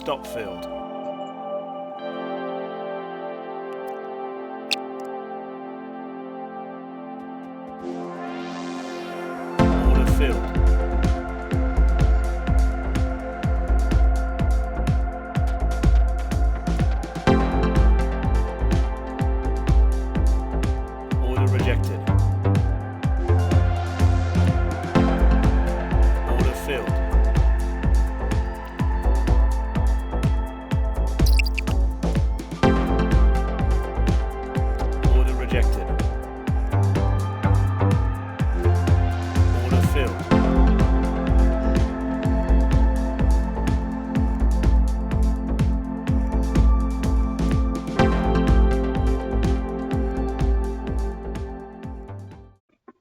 stop field. Order filled. Order rejected. Order filled. Order rejected. Order filled.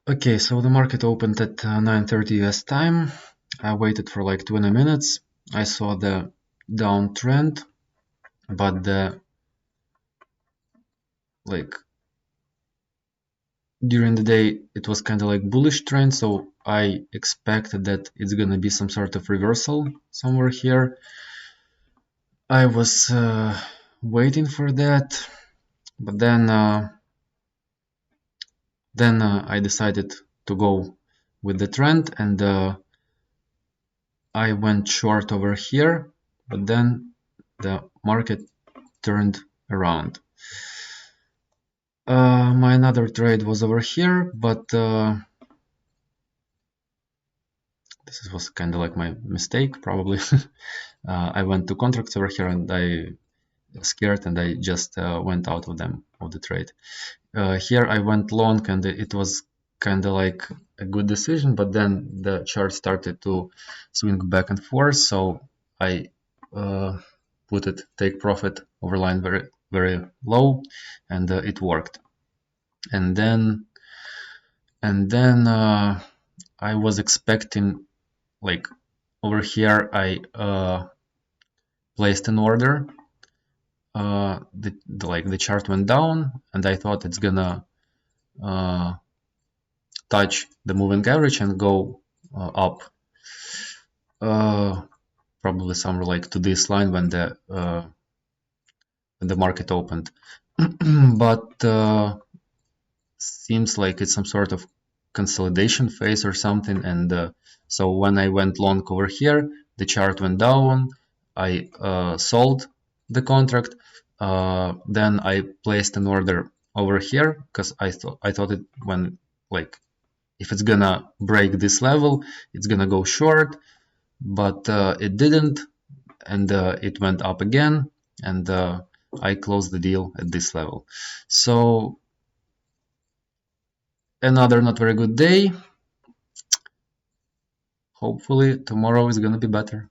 Okay, so the market opened at 9:30 US time. I waited for like 20 minutes. I saw the downtrend, but during the day it was kind of like bullish trend, so I expected that it's gonna be some sort of reversal somewhere here. I was waiting for that, but then I decided to go with the trend, and I went short over here, but then the market turned around. My another trade was over here, but this was kind of like my mistake, probably. I went to contracts over here, and I scared, and I just went out of the trade. Here I went long, and it was kind of like a good decision, but then the chart started to swing back and forth, so I put it take profit over line very very low, and it worked. And then I was expecting, like, over here I placed an order. The chart went down, and I thought it's gonna touch the moving average and go up, probably somewhere like to this line when the market opened. But seems like it's some sort of consolidation phase or something, and so when I went long over here, the chart went down. I sold the contract. Then I placed an order over here because I thought it, when, like, if it's gonna break this level, it's gonna go short, but it didn't, and it went up again, and I closed the deal at this level. So another not very good day. Hopefully tomorrow is gonna be better.